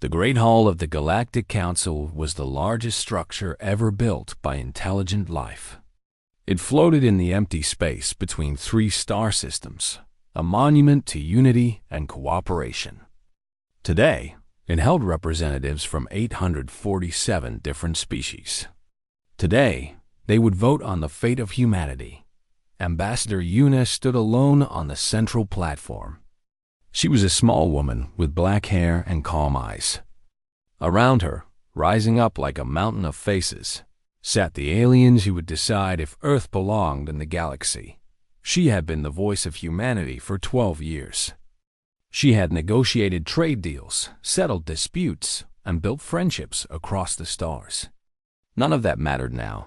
The Great Hall of the Galactic Council was the largest structure ever built by intelligent life. It floated in the empty space between three star systems, a monument to unity and cooperation. Today, it held representatives from 847 different species. Today, they would vote on the fate of humanity. Ambassador Yuna stood alone on the central platform. She was a small woman with black hair and calm eyes. Around her, rising up like a mountain of faces, sat the aliens who would decide if Earth belonged in the galaxy. She had been the voice of humanity for 12 years. She had negotiated trade deals, settled disputes, and built friendships across the stars. None of that mattered now.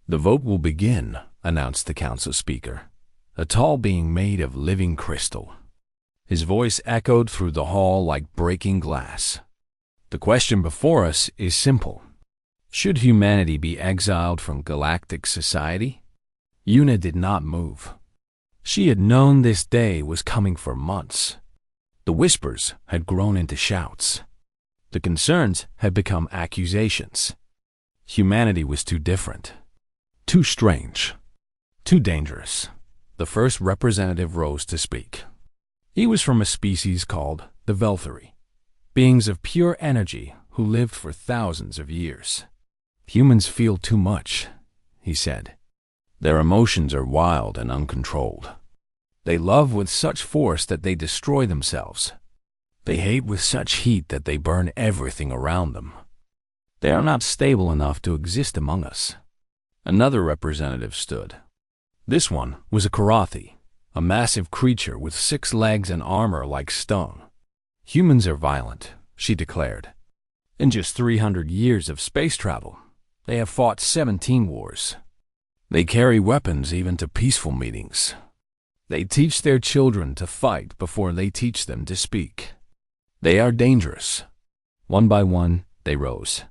"The vote will begin," announced the council speaker, a tall being made of living crystal. His voice echoed through the hall like breaking glass. "The question before us is simple. Should humanity be exiled from galactic society?" Yuna did not move. She had known this day was coming for months. The whispers had grown into shouts. The concerns had become accusations. Humanity was too different, too strange, too dangerous. The first representative rose to speak. He was from a species called the Velthari, beings of pure energy who lived for thousands of years. "Humans feel too much," he said. "Their emotions are wild and uncontrolled. They love with such force that they destroy themselves. They hate with such heat that they burn everything around them. They are not stable enough to exist among us." Another representative stood. This one was a Karathi, a massive creature with 6 legs and armor like stone. "Humans are violent," she declared. "In just 300 years of space travel, they have fought 17 wars. They carry weapons even to peaceful meetings. They teach their children to fight before they teach them to speak. They are dangerous." One by one, they rose.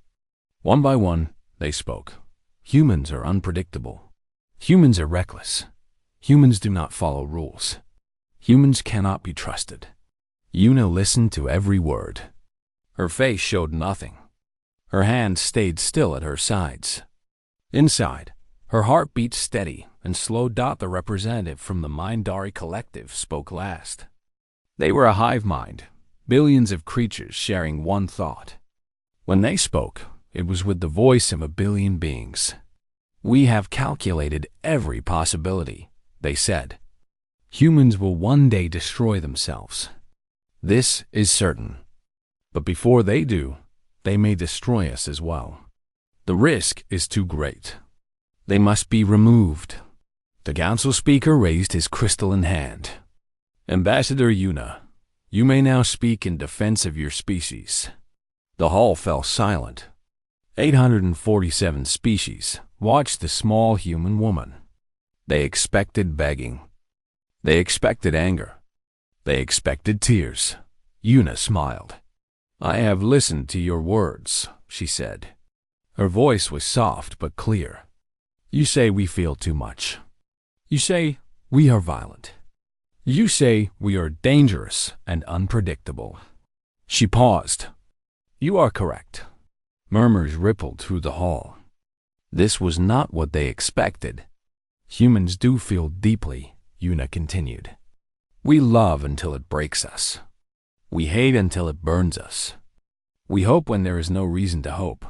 One by one, they spoke. "Humans are unpredictable. Humans are reckless. Humans do not follow rules. Humans cannot be trusted." Yuna listened to every word. Her face showed nothing. Her hands stayed still at her sides. Inside, her heart beat steady, and Slow Dot, the representative from the Mindari Collective, spoke last. They were a hive mind, billions of creatures sharing one thought. When they spoke, it was with the voice of a billion beings. "We have calculated every possibility," they said. "Humans will one day destroy themselves. This is certain. But before they do, they may destroy us as well. The risk is too great. They must be removed." The council speaker raised his crystalline hand. "Ambassador Yuna, you may now speak in defense of your species." The hall fell silent. 847 species watched the small human woman. They expected begging. They expected anger. They expected tears. Yuna smiled. "I have listened to your words," she said. Her voice was soft but clear. "You say we feel too much. You say we are violent. You say we are dangerous and unpredictable." She paused. "You are correct." Murmurs rippled through the hall. This was not what they expected. "Humans do feel deeply," Yuna continued. "We love until it breaks us. We hate until it burns us. We hope when there is no reason to hope.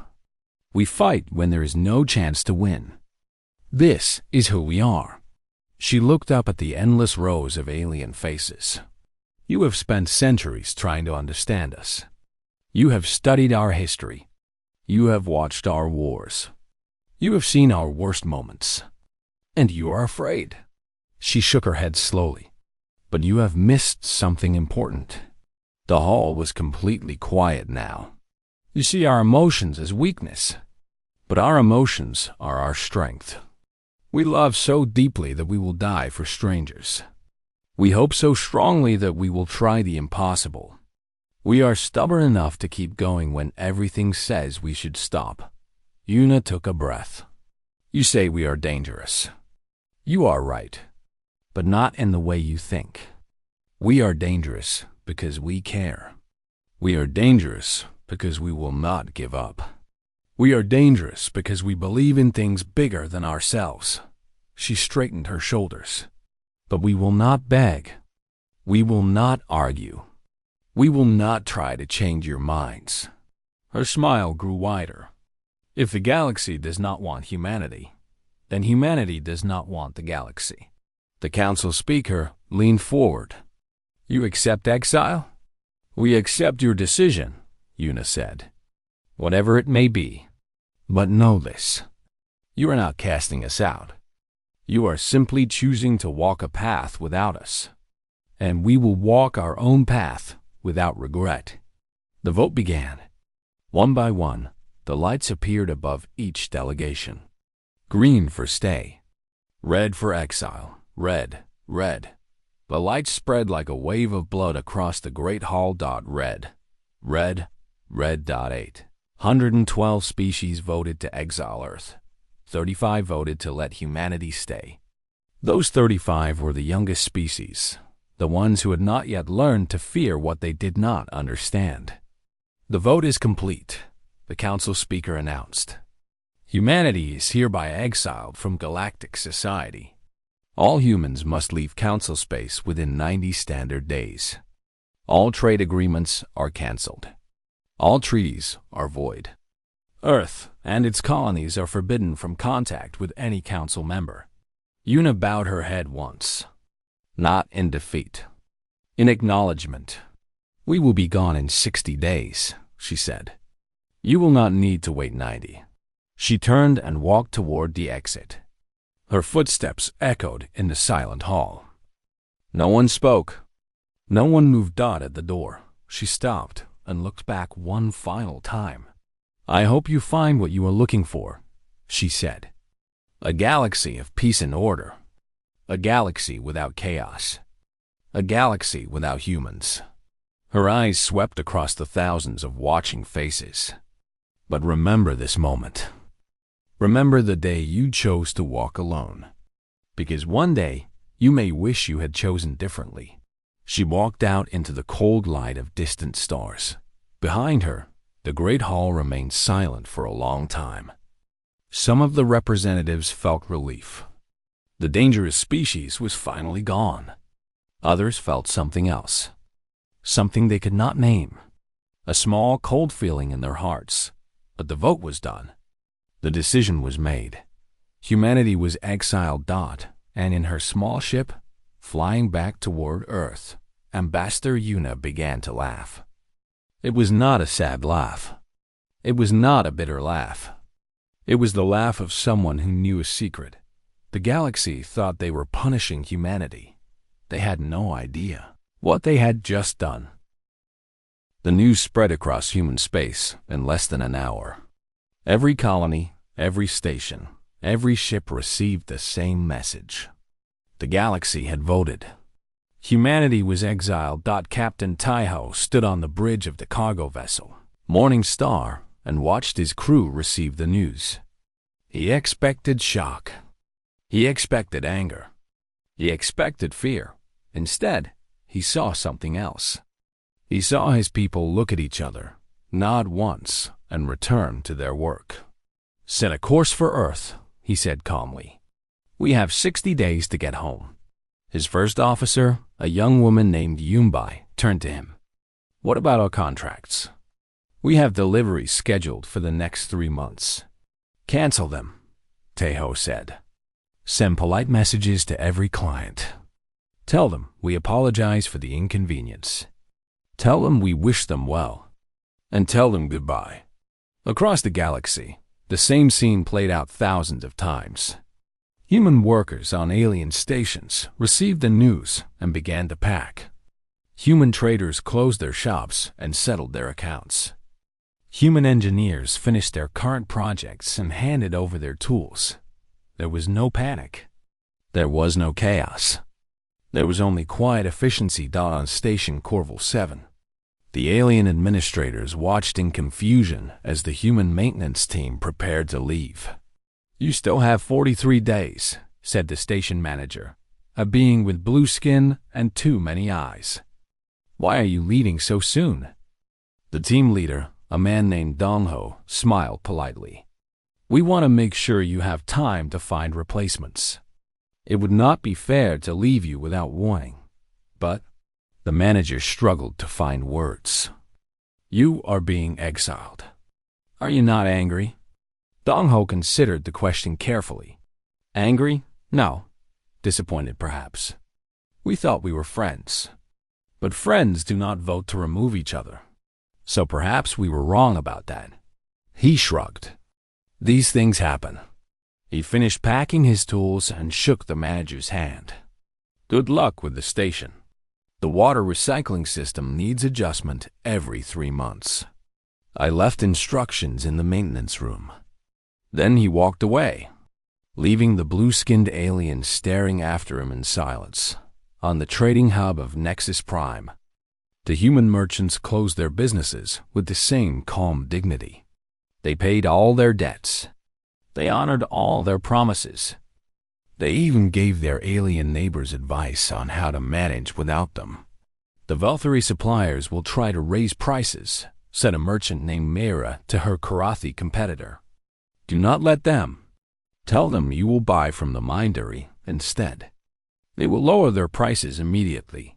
We fight when there is no chance to win. This is who we are." She looked up at the endless rows of alien faces. "You have spent centuries trying to understand us. You have studied our history. You have watched our wars. You have seen our worst moments. And you are afraid." She shook her head slowly. "But you have missed something important." The hall was completely quiet now. "You see our emotions as weakness, but our emotions are our strength. We love so deeply that we will die for strangers. We hope so strongly that we will try the impossible. We are stubborn enough to keep going when everything says we should stop." Yuna took a breath. "You say we are dangerous. You are right, but not in the way you think. We are dangerous because we care. We are dangerous because we will not give up. We are dangerous because we believe in things bigger than ourselves. She straightened her shoulders. But we will not beg. We will not argue. We will not try to change your minds. Her smile grew wider. If the galaxy does not want humanity, then humanity does not want the galaxy. The council speaker leaned forward. You accept exile? We accept your decision, Una said. Whatever it may be. But know this. You are not casting us out. You are simply choosing to walk a path without us. And we will walk our own path without regret. The vote began. One by one, the lights appeared above each delegation. Green for stay. Red for exile. Red, red. The lights spread like a wave of blood across the great hall. Red, red, red. 112 species voted to exile Earth. 35 voted to let humanity stay. Those 35 were the youngest species, the ones who had not yet learned to fear what they did not understand. The vote is complete, the council speaker announced. Humanity is hereby exiled from galactic society. All humans must leave council space within 90 standard days. All trade agreements are cancelled. All treaties are void. Earth and its colonies are forbidden from contact with any council member. Una bowed her head once. Not in defeat. In acknowledgement. We will be gone in 60 days, she said. You will not need to wait 90. She turned and walked toward the exit. Her footsteps echoed in the silent hall. No one spoke. No one moved. At the door, she stopped and looked back one final time. I hope you find what you are looking for, she said. A galaxy of peace and order. A galaxy without chaos. A galaxy without humans. Her eyes swept across the thousands of watching faces. But remember this moment. Remember the day you chose to walk alone. Because one day, you may wish you had chosen differently. She walked out into the cold light of distant stars. Behind her, the great hall remained silent for a long time. Some of the representatives felt relief. The dangerous species was finally gone. Others felt something else. Something they could not name. A small, cold feeling in their hearts. But the vote was done. The decision was made. Humanity was exiled. And in her small ship, flying back toward Earth, Ambassador Una began to laugh. It was not a sad laugh. It was not a bitter laugh. It was the laugh of someone who knew a secret. The galaxy thought they were punishing humanity. They had no idea what they had just done. The news spread across human space in less than an hour. Every colony, every station, every ship received the same message. The galaxy had voted. Humanity was exiled. Captain Taiho stood on the bridge of the cargo vessel, Morning Star, and watched his crew receive the news. He expected shock. He expected anger. He expected fear. Instead, he saw something else. He saw his people look at each other, nod once, and return to their work. Set a course for Earth, he said calmly. We have 60 days to get home. His first officer, a young woman named Yumbai, turned to him. What about our contracts? We have deliveries scheduled for the next 3 months. Cancel them, Taiho said. Send polite messages to every client. Tell them we apologize for the inconvenience. Tell them we wish them well. And tell them goodbye. Across the galaxy, the same scene played out thousands of times. Human workers on alien stations received the news and began to pack. Human traders closed their shops and settled their accounts. Human engineers finished their current projects and handed over their tools. There was no panic. There was no chaos. There was only quiet efficiency. On Station Corval 7. The alien administrators watched in confusion as the human maintenance team prepared to leave. You still have 43 days, said the station manager, a being with blue skin and too many eyes. Why are you leaving so soon? The team leader, A man named Dongho smiled politely. "We want to make sure you have time to find replacements. It would not be fair to leave you without warning." But the manager struggled to find words. "You are being exiled. Are you not angry?" Dongho considered the question carefully. "Angry? No. Disappointed, perhaps. We thought we were friends. But friends do not vote to remove each other. So perhaps we were wrong about that." He shrugged. "These things happen." He finished packing his tools and shook the manager's hand. "Good luck with the station. The water recycling system needs adjustment every 3 months." I left instructions in the maintenance room. Then he walked away, leaving the blue-skinned alien staring after him in silence. On the trading hub of Nexus Prime, the human merchants closed their businesses with the same calm dignity. They paid all their debts. They honored all their promises. They even gave their alien neighbors advice on how to manage without them. "The Velthari suppliers will try to raise prices," said a merchant named Mira to her Karathi competitor. "Do not let them. Tell them you will buy from the Mindari instead. They will lower their prices immediately."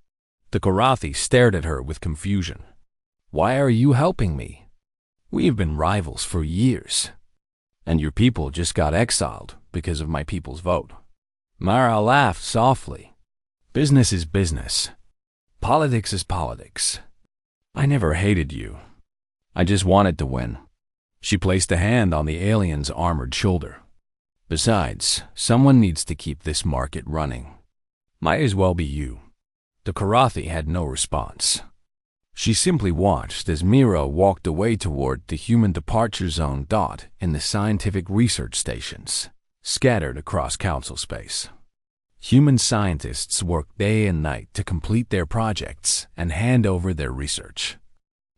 The Karathi stared at her with confusion. "Why are you helping me? We have been rivals for years. And your people just got exiled because of my people's vote." Mara laughed softly. "Business is business. Politics is politics. I never hated you. I just wanted to win." She placed a hand on the alien's armored shoulder. "Besides, someone needs to keep this market running. Might as well be you." The Karathi had no response. She simply watched as Mira walked away toward the human departure zone dot in the scientific research stations, scattered across council space. Human scientists worked day and night to complete their projects and hand over their research.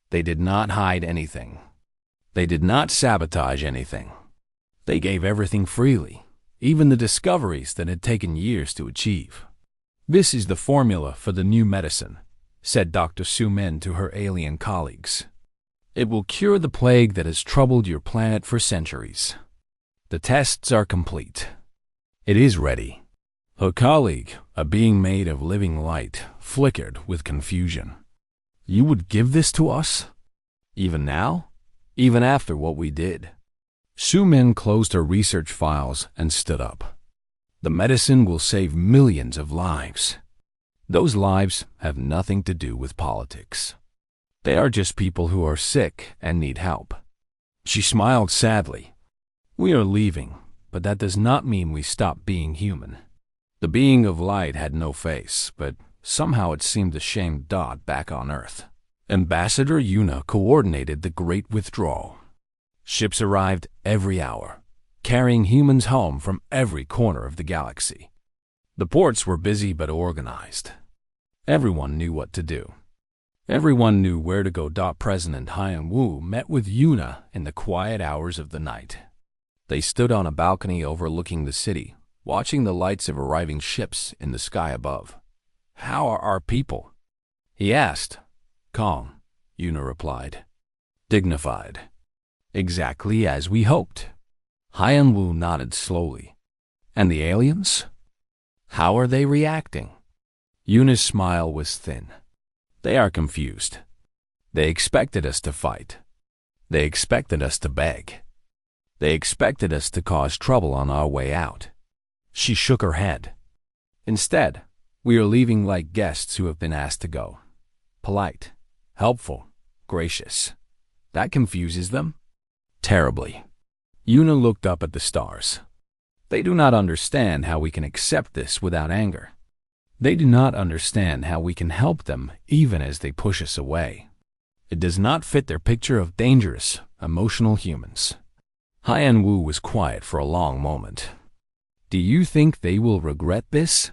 They did not hide anything. They did not sabotage anything. They gave everything freely, even the discoveries that had taken years to achieve. "This is the formula for the new medicine," said Dr. Su Min to her alien colleagues. "It will cure the plague that has troubled your planet for centuries. The tests are complete. It is ready." Her colleague, a being made of living light, flickered with confusion. "You would give this to us? Even now? Even after what we did?" Su Min closed her research files and stood up. "The medicine will save millions of lives. Those lives have nothing to do with politics. They are just people who are sick and need help." She smiled sadly. "We are leaving, but that does not mean we stop being human." The being of light had no face, but somehow it seemed ashamed dot back on Earth. Ambassador Yuna coordinated the Great Withdrawal. Ships arrived every hour, carrying humans home from every corner of the galaxy. The ports were busy but organized. Everyone knew what to do. Everyone knew where to go. President Haiyan Wu met with Yuna in the quiet hours of the night. They stood on a balcony overlooking the city, watching the lights of arriving ships in the sky above. "How are our people?" he asked. "Calm," Yuna replied. "Dignified. Exactly as we hoped." Haiyan Wu nodded slowly. "And the aliens? How are they reacting?" Yuna's smile was thin. "They are confused. They expected us to fight. They expected us to beg. They expected us to cause trouble on our way out." She shook her head. "Instead, we are leaving like guests who have been asked to go. Polite, helpful, gracious. That confuses them?" "Terribly." Yuna looked up at the stars. "They do not understand how we can accept this without anger. They do not understand how we can help them even as they push us away. It does not fit their picture of dangerous, emotional humans." Haiyan Wu was quiet for a long moment. "Do you think they will regret this?"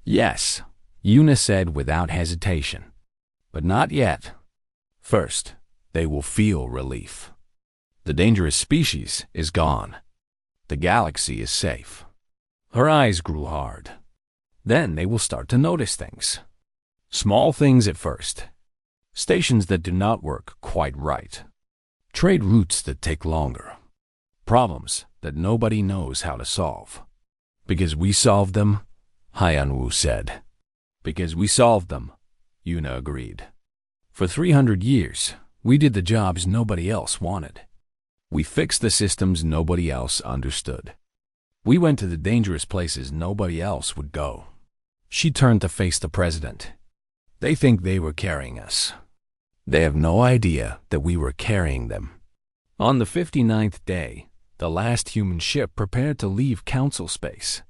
"Yes," Yuna said without hesitation. "But not yet. First, they will feel relief. The dangerous species is gone. The galaxy is safe." Her eyes grew hard. "Then they will start to notice things. Small things at first. Stations that do not work quite right. Trade routes that take longer. Problems that nobody knows how to solve. Because we solved them, Hyanwu said. Because we solved them, Yuna agreed. For 300 years, we did the jobs nobody else wanted. We fixed the systems nobody else understood. We went to the dangerous places nobody else would go. She turned to face the president. They think they were carrying us. They have no idea that we were carrying them. On the 59th day, the last human ship prepared to leave Council space.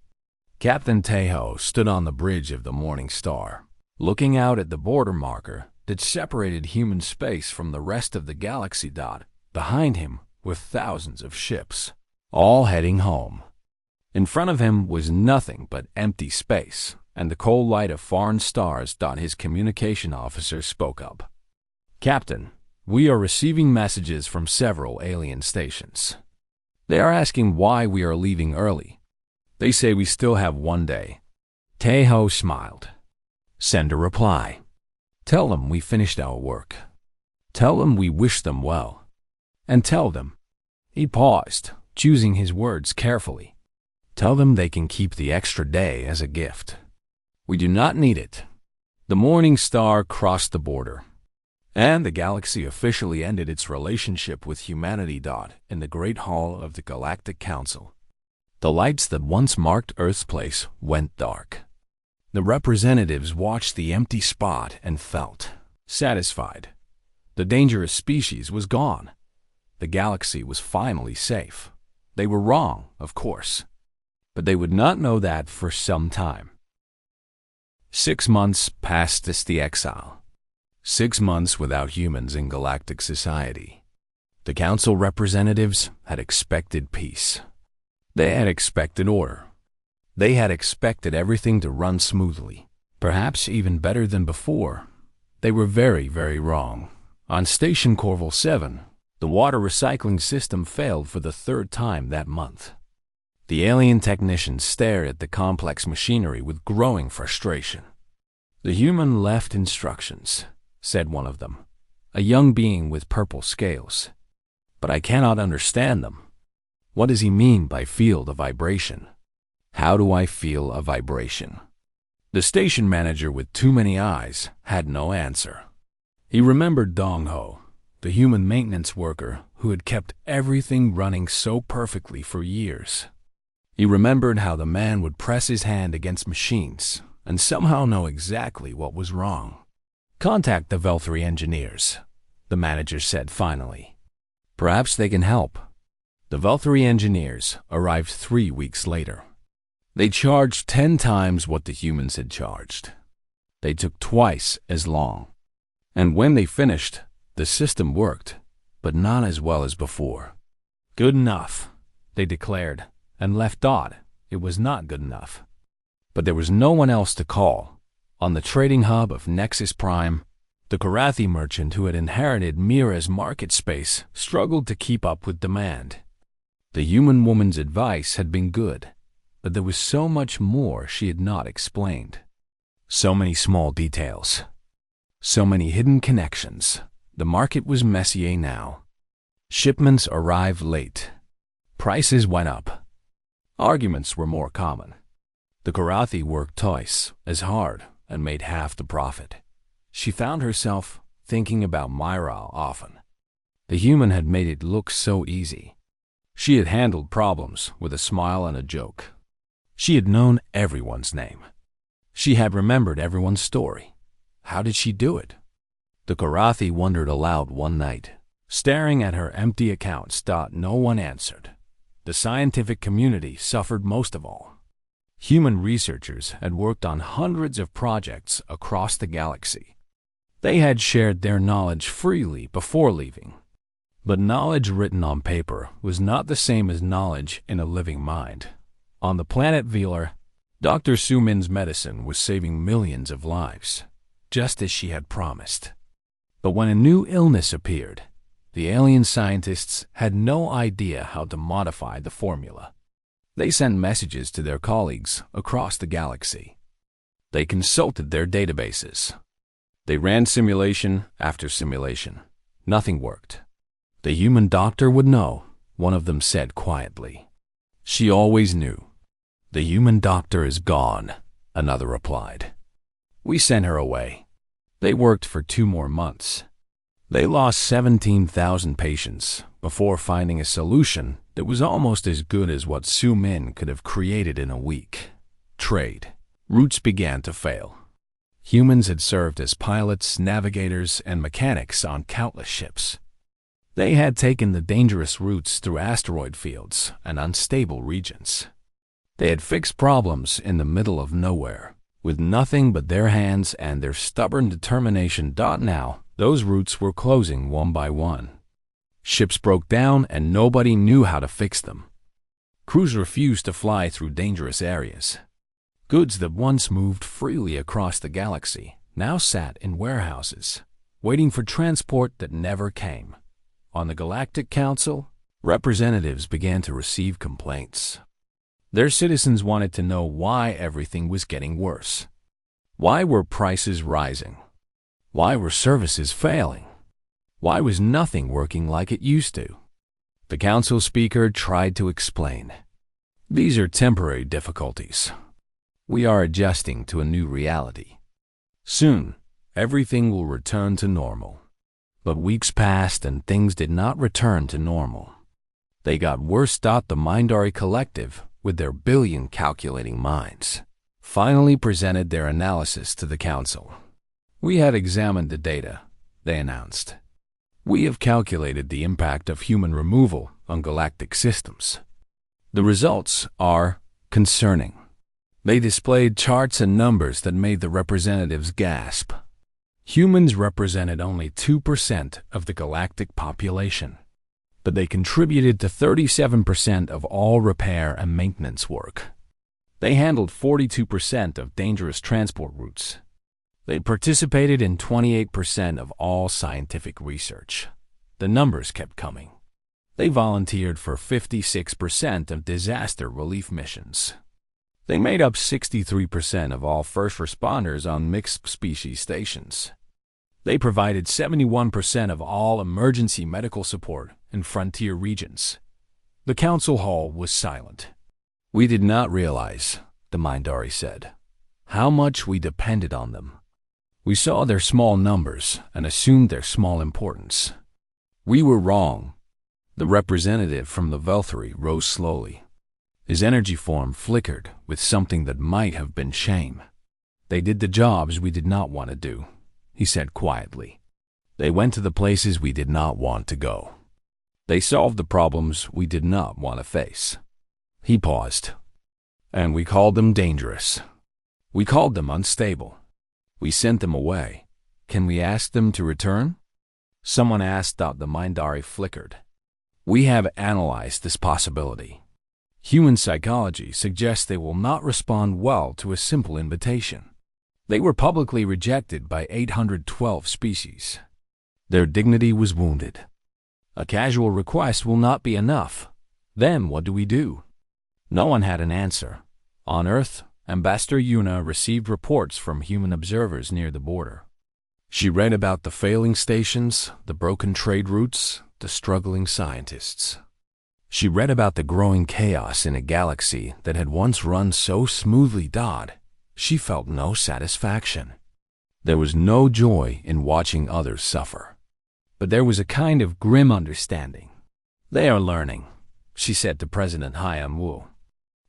Captain Tejo stood on the bridge of the Morning Star, looking out at the border marker that separated human space from the rest of the galaxy. Behind him were thousands of ships, all heading home. In front of him was nothing but empty space and the cold light of foreign stars. His communication officer spoke up. Captain, we are receiving messages from several alien stations. They are asking why we are leaving early. They say we still have 1 day. Tejo smiled. Send a reply. Tell them we finished our work. Tell them we wish them well. And tell them. He paused, choosing his words carefully. Tell them they can keep the extra day as a gift. We do not need it. The Morning Star crossed the border, and the galaxy officially ended its relationship with humanity. In the Great Hall of the Galactic Council, the lights that once marked Earth's place went dark. The representatives watched the empty spot and felt satisfied. The dangerous species was gone. The galaxy was finally safe. They were wrong, of course, but they would not know that for some time. 6 months passed as the Exile. 6 months without humans in galactic society. The council representatives had expected peace. They had expected order. They had expected everything to run smoothly, perhaps even better than before. They were very, very wrong. On Station Corval 7, the water recycling system failed for the 3rd time that month. The alien technicians stared at the complex machinery with growing frustration. The human left instructions, said one of them, a young being with purple scales. But I cannot understand them. What does he mean by field of vibration? How do I feel a vibration? The station manager with too many eyes had no answer. He remembered Dong Ho, the human maintenance worker who had kept everything running so perfectly for years. He remembered how the man would press his hand against machines and somehow know exactly what was wrong. Contact the Velthry engineers, the manager said finally. Perhaps they can help. The Velthry engineers arrived 3 weeks later. They charged 10 times what the humans had charged. They took twice as long. And when they finished, the system worked, but not as well as before. Good enough, they declared, and left. It was not good enough. But there was no one else to call. On the trading hub of Nexus Prime, the Karathi merchant who had inherited Mira's market space struggled to keep up with demand. The human woman's advice had been good, but there was so much more she had not explained. So many small details. So many hidden connections. The market was messier now. Shipments arrived late. Prices went up. Arguments were more common. The Karathi worked twice as hard and made half the profit. She found herself thinking about Myra often. The human had made it look so easy. She had handled problems with a smile and a joke. She had known everyone's name. She had remembered everyone's story. How did she do it? The Karathi wondered aloud one night, staring at her empty accounts. No one answered. The scientific community suffered most of all. Human researchers had worked on hundreds of projects across the galaxy. They had shared their knowledge freely before leaving. But knowledge written on paper was not the same as knowledge in a living mind. On the planet Velar, Dr. Sumin's medicine was saving millions of lives, just as she had promised. But when a new illness appeared, the alien scientists had no idea how to modify the formula. They sent messages to their colleagues across the galaxy. They consulted their databases. They ran simulation after simulation. Nothing worked. The human doctor would know, one of them said quietly. She always knew. The human doctor is gone, another replied. We sent her away. They worked for 2 more months. They lost 17,000 patients before finding a solution that was almost as good as what Su Min could have created in a week. Trade routes began to fail. Humans had served as pilots, navigators, and mechanics on countless ships. They had taken the dangerous routes through asteroid fields and unstable regions. They had fixed problems in the middle of nowhere, with nothing but their hands and their stubborn determination. Now, those routes were closing one by one. Ships broke down and nobody knew how to fix them. Crews refused to fly through dangerous areas. Goods that once moved freely across the galaxy now sat in warehouses, waiting for transport that never came. On the Galactic Council, representatives began to receive complaints. Their citizens wanted to know why everything was getting worse. Why were prices rising? Why were services failing? Why was nothing working like it used to? The council speaker tried to explain. These are temporary difficulties. We are adjusting to a new reality. Soon, everything will return to normal. But weeks passed and things did not return to normal. They got worse. The Mindari Collective, with their billion calculating minds, finally presented their analysis to the council. We had examined the data, they announced. We have calculated the impact of human removal on galactic systems. The results are concerning. They displayed charts and numbers that made the representatives gasp. Humans represented only 2% of the galactic population, but they contributed to 37% of all repair and maintenance work. They handled 42% of dangerous transport routes. They participated in 28% of all scientific research. The numbers kept coming. They volunteered for 56% of disaster relief missions. They made up 63% of all first responders on mixed-species stations. They provided 71% of all emergency medical support in frontier regions. The council hall was silent. We did not realize, the Mindari said, how much we depended on them. We saw their small numbers and assumed their small importance. We were wrong. The representative from the Velthari rose slowly. His energy form flickered with something that might have been shame. They did the jobs we did not want to do, he said quietly. They went to the places we did not want to go. They solved the problems we did not want to face. He paused. And we called them dangerous. We called them unstable. We sent them away. Can we ask them to return? Someone asked. The Mindari flickered. We have analyzed this possibility. Human psychology suggests they will not respond well to a simple invitation. They were publicly rejected by 812 species. Their dignity was wounded. A casual request will not be enough. Then what do we do? No one had an answer. On Earth, Ambassador Yuna received reports from human observers near the border. She read about the failing stations, the broken trade routes, the struggling scientists. She read about the growing chaos in a galaxy that had once run so smoothly. She felt no satisfaction. There was no joy in watching others suffer. But there was a kind of grim understanding. They are learning, she said to President Hyam Wu.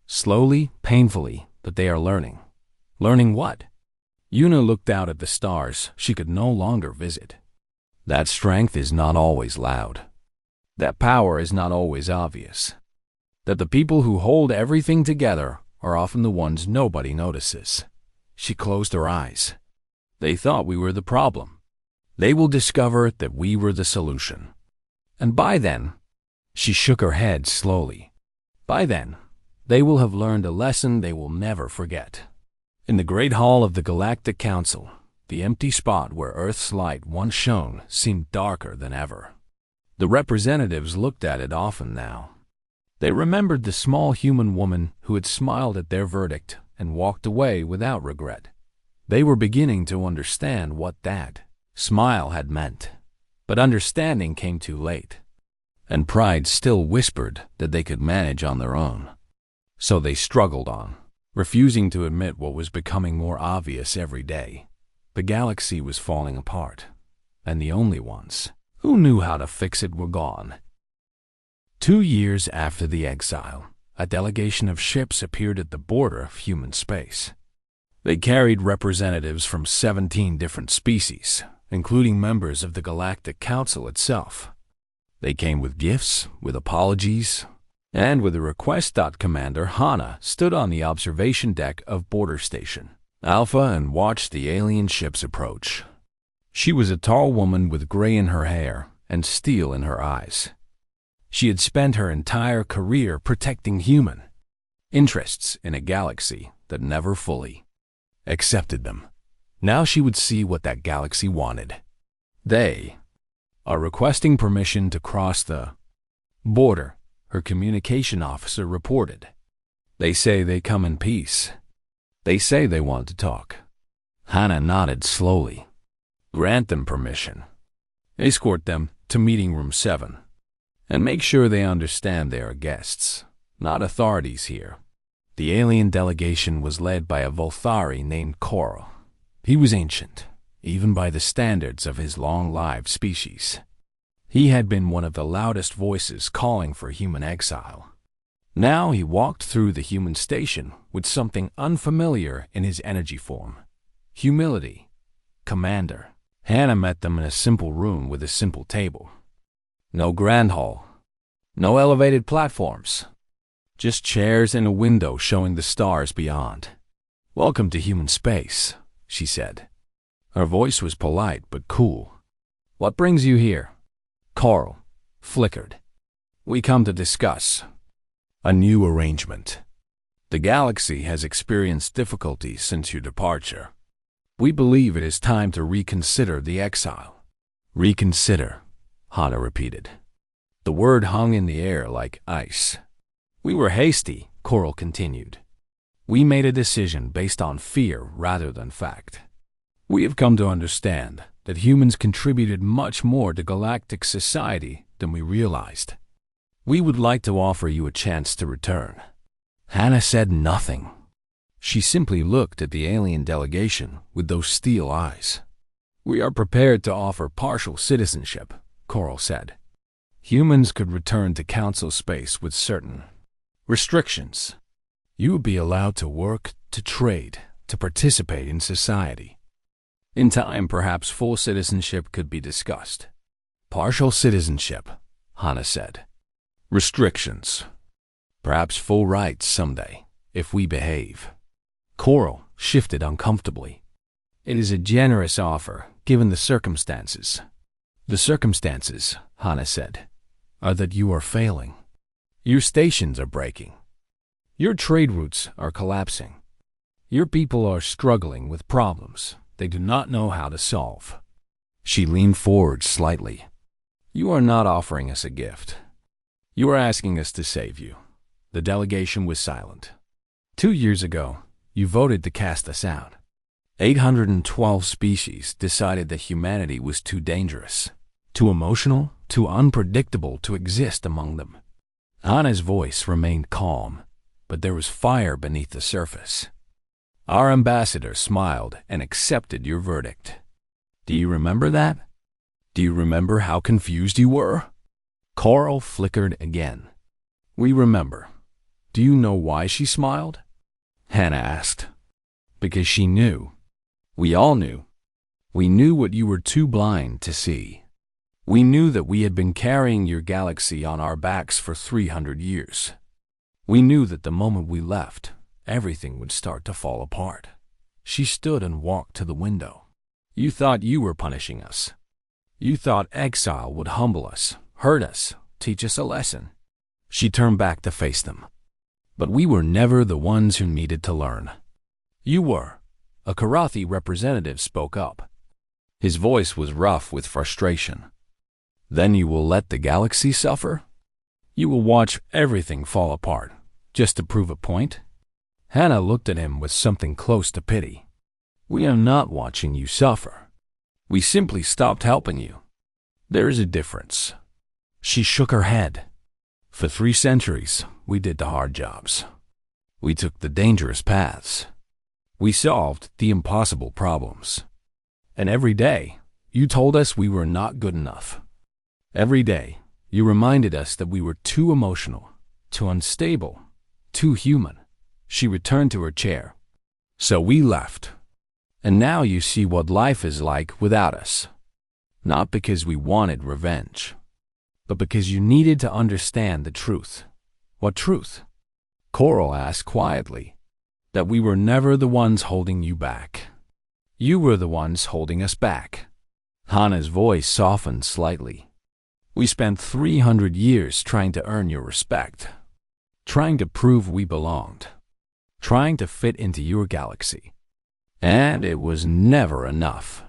Slowly, painfully, but they are learning. Learning what? Yuna looked out at the stars she could no longer visit. That strength is not always loud. That power is not always obvious. That the people who hold everything together are often the ones nobody notices. She closed her eyes. They thought we were the problem. They will discover that we were the solution. And by then, she shook her head slowly. By then, they will have learned a lesson they will never forget. In the great hall of the Galactic Council, the empty spot where Earth's light once shone seemed darker than ever. The representatives looked at it often now. They remembered the small human woman who had smiled at their verdict and walked away without regret. They were beginning to understand what that smile had meant. But understanding came too late. and pride still whispered that they could manage on their own. So they struggled on, refusing to admit what was becoming more obvious every day. The galaxy was falling apart, and the only ones who knew how to fix it were gone. 2 years after the exile, a delegation of ships appeared at the border of human space. They carried representatives from 17 different species, including members of the Galactic Council itself. They came with gifts, with apologies, and with a request. Commander Hana stood on the observation deck of Border Station Alpha and watched the alien ships approach. She was a tall woman with gray in her hair and steel in her eyes. She had spent her entire career protecting human interests in a galaxy that never fully accepted them. Now she would see what that galaxy wanted. They are requesting permission to cross the border, her communication officer reported. They say they come in peace. They say they want to talk. Hana nodded slowly. Grant them permission. Escort them to meeting room 7. And make sure they understand they are guests, not authorities here. The alien delegation was led by a Volthari named Coral. He was ancient, even by the standards of his long-lived species. He had been one of the loudest voices calling for human exile. Now he walked through the human station with something unfamiliar in his energy form. Humility. Commander. Hana met them in a simple room with a simple table. No grand hall. No elevated platforms. Just chairs and a window showing the stars beyond. Welcome to human space, she said. Her voice was polite but cool. What brings you here? Coral flickered. We come to discuss a new arrangement. The galaxy has experienced difficulties since your departure. We believe it is time to reconsider the exile. Reconsider, Hana repeated. The word hung in the air like ice. We were hasty, Coral continued. We made a decision based on fear rather than fact. We have come to understand that humans contributed much more to galactic society than we realized. We would like to offer you a chance to return. Hana said nothing. She simply looked at the alien delegation with those steel eyes. We are prepared to offer partial citizenship, Coral said. Humans could return to Council space with certain restrictions. You would be allowed to work, to trade, to participate in society. In time, perhaps full citizenship could be discussed. Partial citizenship, Hana said. Restrictions. Perhaps full rights someday, if we behave. Coral shifted uncomfortably. It is a generous offer, given the circumstances. The circumstances, Hana said, are that you are failing. Your stations are breaking. Your trade routes are collapsing. Your people are struggling with problems they do not know how to solve. She leaned forward slightly. You are not offering us a gift. You are asking us to save you. The delegation was silent. 2 years ago, you voted to cast us out. 812 species decided that humanity was too dangerous, too emotional, too unpredictable to exist among them. Hana's voice remained calm, but there was fire beneath the surface. Our ambassador smiled and accepted your verdict. Do you remember that? Do you remember how confused you were? Coral flickered again. We remember. Do you know why she smiled? Hana asked. Because she knew. We all knew. We knew what you were too blind to see. We knew that we had been carrying your galaxy on our backs for 300 years. We knew that the moment we left, everything would start to fall apart. She stood and walked to the window. You thought you were punishing us. You thought exile would humble us, hurt us, teach us a lesson. She turned back to face them. But we were never the ones who needed to learn. You were. A Karathi representative spoke up. His voice was rough with frustration. Then you will let the galaxy suffer? You will watch everything fall apart, just to prove a point? Hana looked at him with something close to pity. We are not watching you suffer. We simply stopped helping you. There is a difference. She shook her head. For 3 centuries, we did the hard jobs. We took the dangerous paths. We solved the impossible problems. And every day, you told us we were not good enough. Every day, you reminded us that we were too emotional, too unstable, too human. She returned to her chair. So we left. And now you see what life is like without us. Not because we wanted revenge, but because you needed to understand the truth. What truth? Coral asked quietly. That we were never the ones holding you back. You were the ones holding us back. Hana's voice softened slightly. We spent 300 years trying to earn your respect, trying to prove we belonged, trying to fit into your galaxy. And it was never enough.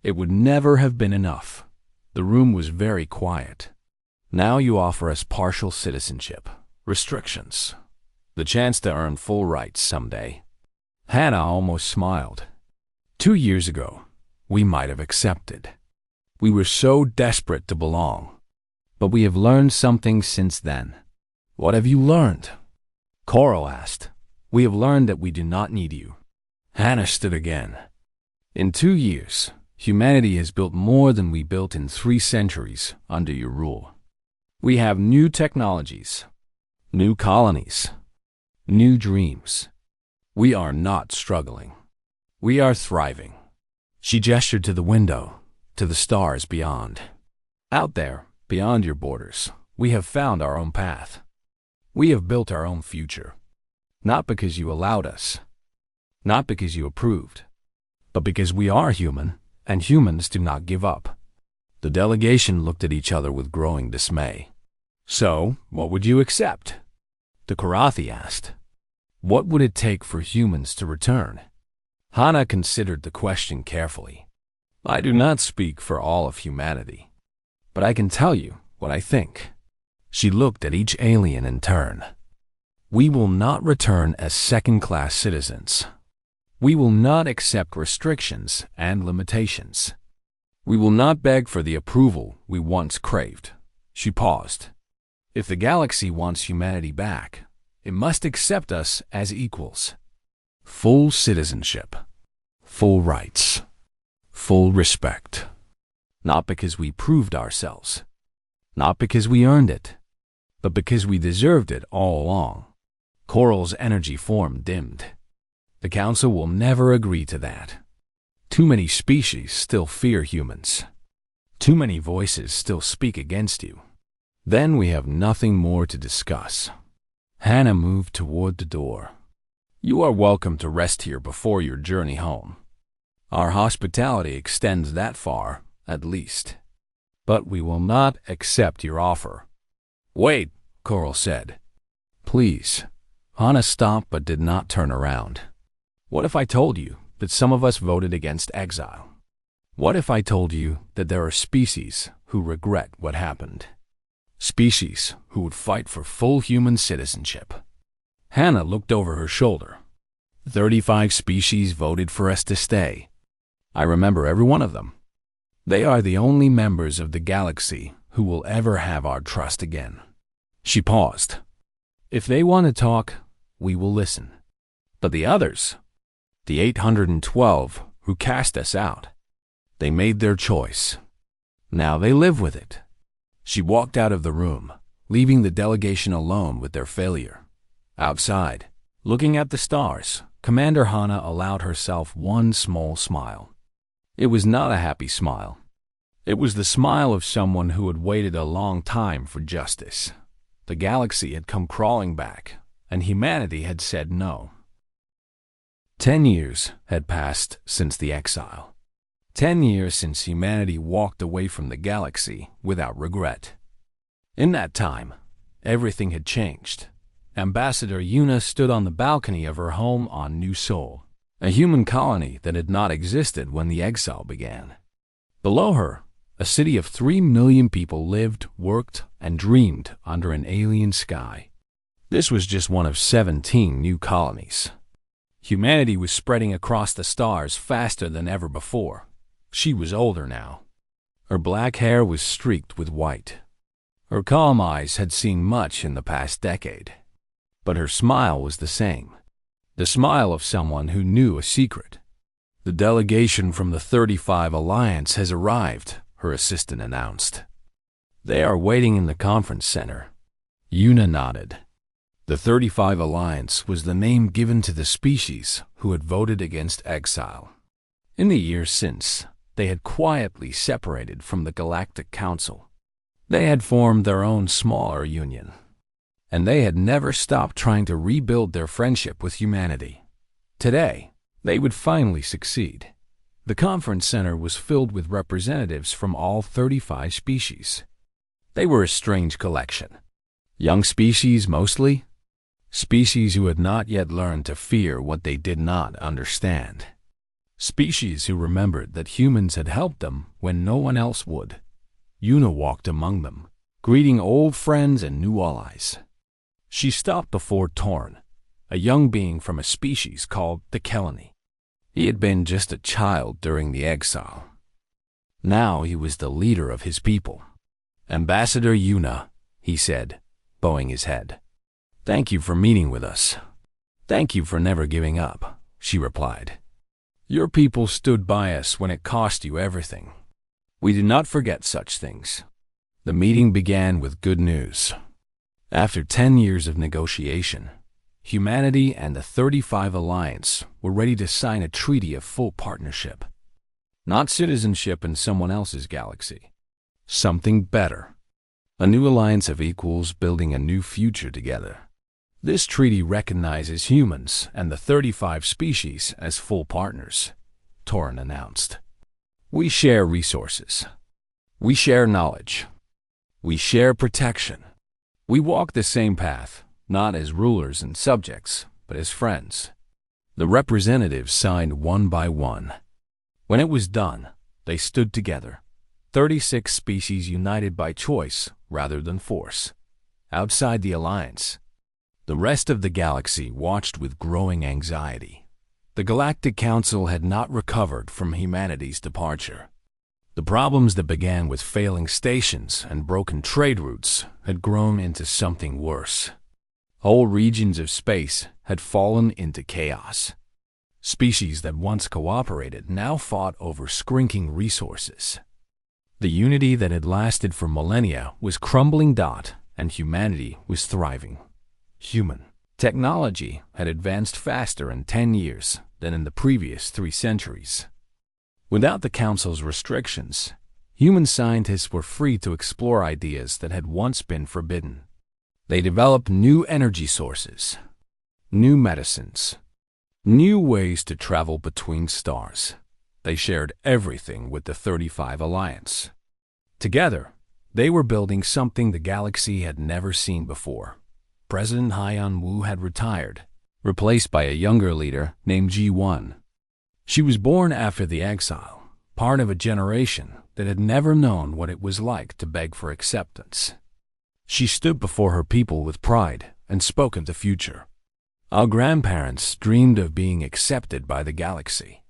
It would never have been enough. The room was very quiet. Now you offer us partial citizenship, restrictions, the chance to earn full rights someday. Hana almost smiled. 2 years ago, we might have accepted. We were so desperate to belong. But we have learned something since then. What have you learned? Coral asked. We have learned that we do not need you. Hana stood again. In 2 years, humanity has built more than we built in 3 centuries under your rule. We have new technologies, new colonies, new dreams. We are not struggling. We are thriving. She gestured to the window, to the stars beyond. Out there, beyond your borders, we have found our own path. We have built our own future. Not because you allowed us, not because you approved, but because we are human, and humans do not give up. The delegation looked at each other with growing dismay. So, what would you accept? The Karathi asked. What would it take for humans to return? Hana considered the question carefully. I do not speak for all of humanity, but I can tell you what I think. She looked at each alien in turn. We will not return as second-class citizens. We will not accept restrictions and limitations. We will not beg for the approval we once craved. She paused. If the galaxy wants humanity back, it must accept us as equals. Full citizenship, full rights, full respect. Not because we proved ourselves, not because we earned it, but because we deserved it all along. Coral's energy form dimmed. The Council will never agree to that. Too many species still fear humans. Too many voices still speak against you. Then we have nothing more to discuss. Hana moved toward the door. You are welcome to rest here before your journey home. Our hospitality extends that far, at least. But we will not accept your offer. Wait, Coral said. Please. Hana stopped but did not turn around. What if I told you that some of us voted against exile? What if I told you that there are species who regret what happened? Species who would fight for full human citizenship. Hana looked over her shoulder. 35 species voted for us to stay. I remember every one of them. They are the only members of the galaxy who will ever have our trust again. She paused. If they want to talk, we will listen. But the others, the 812 who cast us out, they made their choice. Now they live with it. She walked out of the room, leaving the delegation alone with their failure. Outside, looking at the stars, Commander Hana allowed herself one small smile. It was not a happy smile. It was the smile of someone who had waited a long time for justice. The galaxy had come crawling back, and humanity had said no. 10 years had passed since the exile. 10 years since humanity walked away from the galaxy without regret. In that time, everything had changed. Ambassador Yuna stood on the balcony of her home on New Sol, a human colony that had not existed when the exile began. Below her, a city of 3 million people lived, worked, and dreamed under an alien sky. This was just one of 17 new colonies. Humanity was spreading across the stars faster than ever before. She was older now. Her black hair was streaked with white. Her calm eyes had seen much in the past decade, but her smile was the same, the smile of someone who knew a secret. "The delegation from the 35 Alliance has arrived," her assistant announced. "They are waiting in the conference center." Yuna nodded. The 35 Alliance was the name given to the species who had voted against Exile. In the years since, they had quietly separated from the Galactic Council. They had formed their own smaller union, and they had never stopped trying to rebuild their friendship with humanity. Today, they would finally succeed. The conference center was filled with representatives from all 35 species. They were a strange collection. Young species mostly, species who had not yet learned to fear what they did not understand. Species who remembered that humans had helped them when no one else would. Yuna walked among them, greeting old friends and new allies. She stopped before Torn, a young being from a species called the Kelani. He had been just a child during the exile. Now he was the leader of his people. "Ambassador Yuna," he said, bowing his head. "Thank you for meeting with us." "Thank you for never giving up," she replied. "Your people stood by us when it cost you everything. We do not forget such things." The meeting began with good news. After 10 years of negotiation, humanity and the 35 Alliance were ready to sign a treaty of full partnership. Not citizenship in someone else's galaxy. Something better. A new alliance of equals building a new future together. This treaty recognizes humans and the 35 species as full partners, Torin announced. "We share resources. We share knowledge. We share protection. We walk the same path, not as rulers and subjects, but as friends." The representatives signed one by one. When it was done, they stood together, 36 species united by choice rather than force. Outside the alliance, the rest of the galaxy watched with growing anxiety. The Galactic Council had not recovered from humanity's departure. The problems that began with failing stations and broken trade routes had grown into something worse. Whole regions of space had fallen into chaos. Species that once cooperated now fought over skrinking resources. The unity that had lasted for millennia was crumbling, and humanity was thriving. Human technology had advanced faster in 10 years than in the previous 3 centuries. Without the Council's restrictions, human scientists were free to explore ideas that had once been forbidden. They developed new energy sources, new medicines, new ways to travel between stars. They shared everything with the 35 Alliance. Together, they were building something the galaxy had never seen before. President Haiyan Wu had retired, replaced by a younger leader named G1. She was born after the exile, part of a generation that had never known what it was like to beg for acceptance. She stood before her people with pride and spoke of the future. "Our grandparents dreamed of being accepted by the galaxy.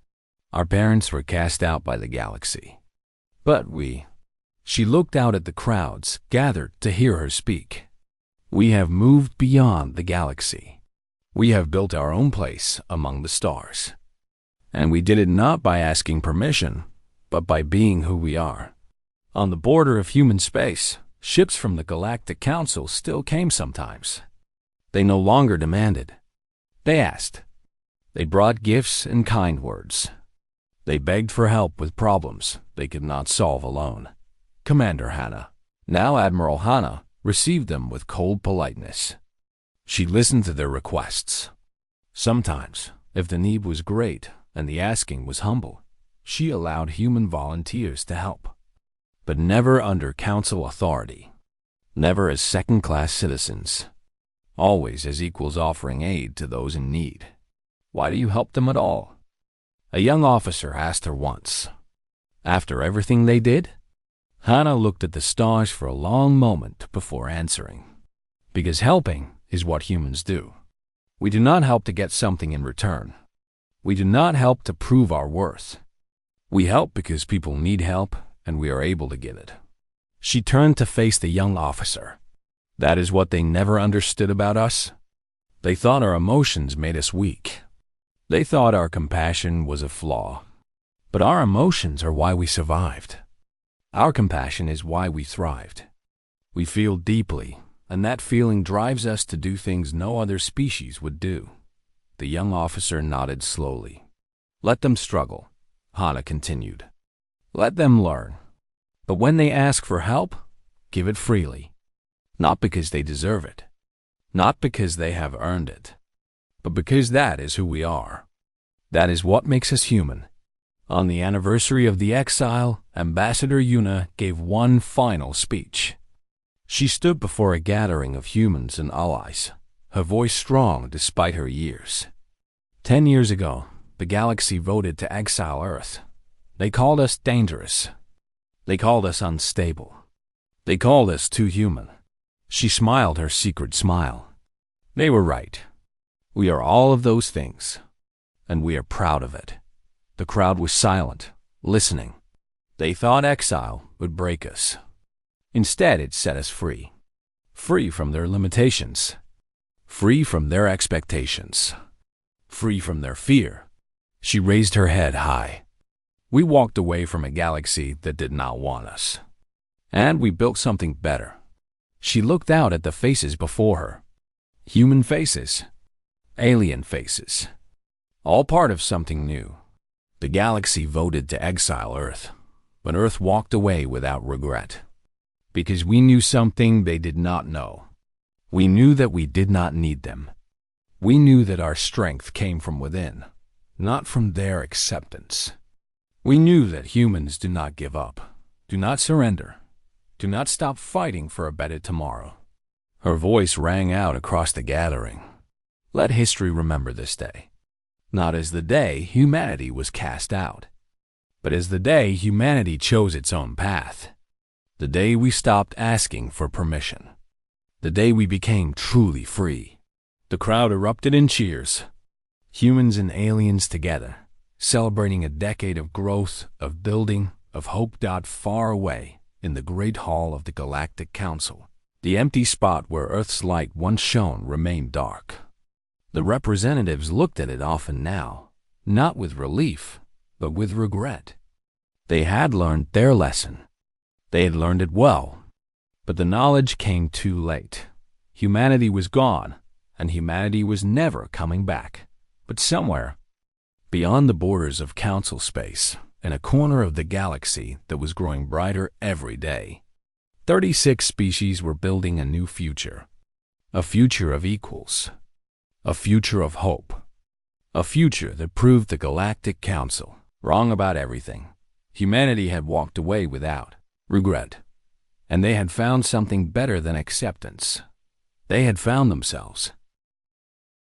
Our parents were cast out by the galaxy. But She looked out at the crowds gathered to hear her speak. "We have moved beyond the galaxy. We have built our own place among the stars. And we did it not by asking permission, but by being who we are." On the border of human space, ships from the Galactic Council still came sometimes. They no longer demanded. They asked. They brought gifts and kind words. They begged for help with problems they could not solve alone. Commander Hannah, now Admiral Hannah, received them with cold politeness. She listened to their requests. Sometimes, if the need was great and the asking was humble, she allowed human volunteers to help. But never under Council authority. Never as second-class citizens. Always as equals offering aid to those in need. "Why do you help them at all?" a young officer asked her once. After everything they did? Hannah looked at the stars for a long moment before answering. "Because helping is what humans do. We do not help to get something in return. We do not help to prove our worth. We help because people need help and we are able to give it. She turned to face the young officer. That is what they never understood about us. They thought our emotions made us weak. They thought our compassion was a flaw. But our emotions are why we survived. Our compassion is why we thrived. We feel deeply, and that feeling drives us to do things no other species would do. The young officer nodded slowly. Let them struggle, Hana continued. Let them learn. But when they ask for help, give it freely. Not because they deserve it. Not because they have earned it. But because that is who we are. That is what makes us human. On the anniversary of the Exile, Ambassador Yuna gave one final speech. She stood before a gathering of humans and allies, her voice strong despite her years. 10 years ago, the galaxy voted to exile Earth. They called us dangerous. They called us unstable. They called us too human. She smiled her secret smile. They were right. We are all of those things, and we are proud of it. The crowd was silent, listening. They thought exile would break us. Instead, it set us free. Free from their limitations. Free from their expectations. Free from their fear. She raised her head high. We walked away from a galaxy that did not want us. And we built something better. She looked out at the faces before her. Human faces. Alien faces. All part of something new. The galaxy voted to exile Earth, but Earth walked away without regret. Because we knew something they did not know. We knew that we did not need them. We knew that our strength came from within, not from their acceptance. We knew that humans do not give up, do not surrender, do not stop fighting for a better tomorrow. Her voice rang out across the gathering. Let history remember this day. Not as the day humanity was cast out, but as the day humanity chose its own path. The day we stopped asking for permission. The day we became truly free. The crowd erupted in cheers. Humans and aliens together, celebrating a decade of growth, of building, of hope. Far away, in the great hall of the Galactic Council, the empty spot where Earth's light once shone remained dark. The representatives looked at it often now, not with relief, but with regret. They had learned their lesson. They had learned it well, but the knowledge came too late. Humanity was gone, and humanity was never coming back. But somewhere, beyond the borders of council space, in a corner of the galaxy that was growing brighter every day, 36 species were building a new future. A future of equals. A future of hope. A future that proved the Galactic Council wrong about everything. Humanity had walked away without regret, and they had found something better than acceptance. They had found themselves.